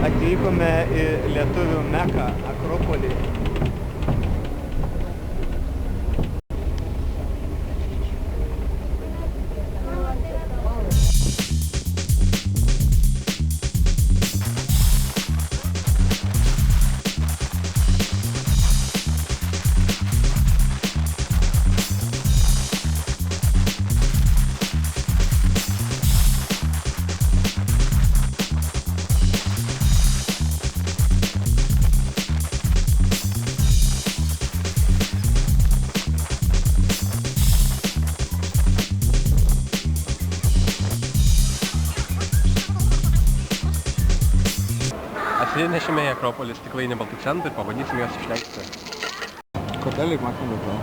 Atvykome į lietuvių Meką, Akropolį. Atsinešėme į Akropolį stiklainį baltų centų ir pabandysim juos išleisti. Kodėl matome to?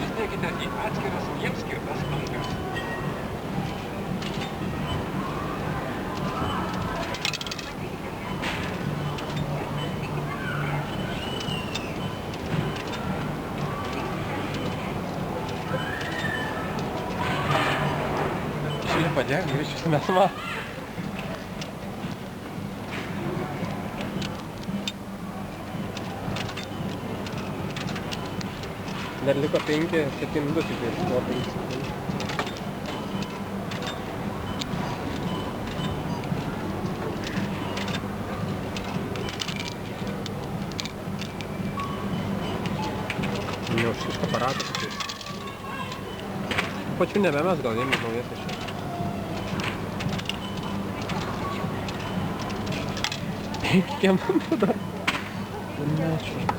Įsteikite į atskiras jiems skirtas angas. Šilį padėk, grįžčius mesma. Dar liko 5-7 minutės iki buvo 5 sekundžių. Neužkišk aparatas. Pačių nebemes, gal jiems naujas iš čia. Kiek man dar? Nečiau.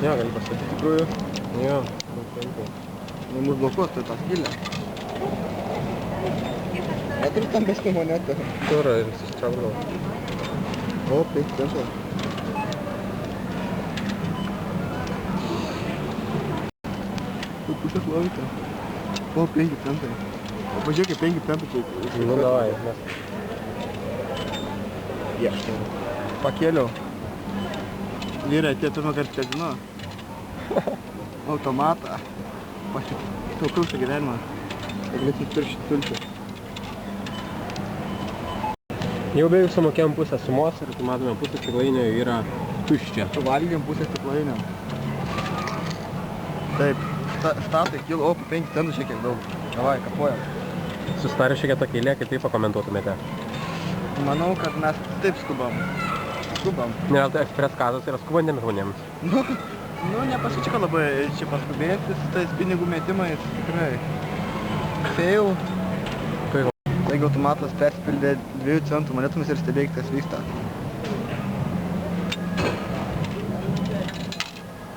Jo, gali pastatyti tikrųjų. Jo, penkiai. Mus blokuos, tai tą skylę. Neturiu stambesnių monetų. Turą ir susičiaudavo. O, 5 centų. Tu pusės lovite. O, 5 centai. O, pažiūrėk, 5 centų čia. Nu, davai, mes. Ieškau. Pakėliau. Vyrai, atėjo pirmą kartą čia žino. Automatą. Taupiau šį gyvenimą. Galėtum piršti tulti. Jau beveik sumokėjom pusę sumos ir matome pusę stiklainio yra tuščia. Valgėm pusę stiklainio. Taip, štatai kilo, o, 5 centų šiek tiek daug. Davai, kapuojam. Susidarė šiek tiek tokia eilė, kaip tai pakomentuotumėte? Manau, kad mes taip skubam. Nėra tai ekspres kazas yra skubantiems žmonėms. Nu, nepasakyčiau labai čia paskubėtis, tais pinigų metimais, tikrai. Fail. Taigi automatas persipildė 2 centų monetomis ir stebėk, kas vyksta.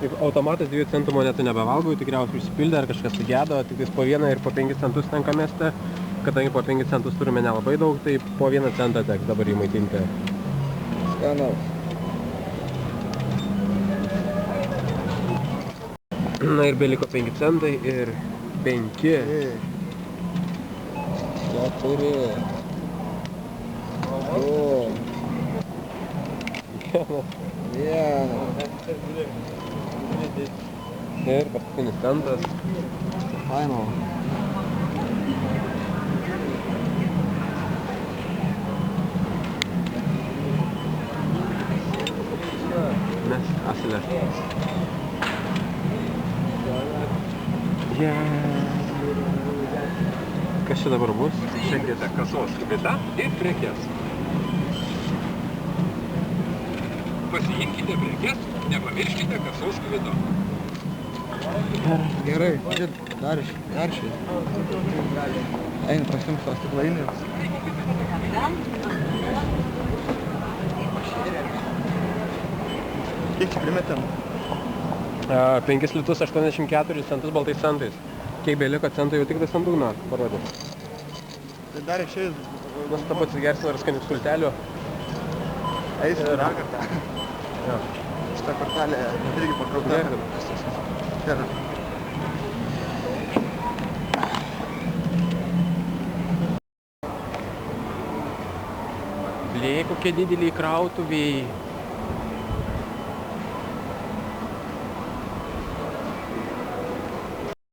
Taip, automatas 2 centų monetų nebevalgau, tikriausiai užsipildė ar kažkas sugedo, tik po 1 ir po 5 centus tenka mesti. Kadangi po 5 centus turime nelabai daug, tai po 1 centą teks dabar įmaitinti. Skanaus. Na ir beliko 5 centai ir 5. 4. Ir paskutinis centas. Final. Mes asilę. Kas čia dabar bus? Šiandien kasos vieta ir prekes. Pasiimkite prekes, nepamirškite kasos kvito. Gerai, dar šį. Einu, prasimk tos stiklainį. Kiek čia primetėm? 5 litus 84 centus baltais centais. Kiek beliko centų jau tik ant dugno parodys. Tai dar išėjus. Nuostabu atsigersim ar skanių sultelių. Eisiu dar kartą. Jo. Šitą kortelę irgi pakrauta. Gerai. Blė, kokie dideliai krautuviai.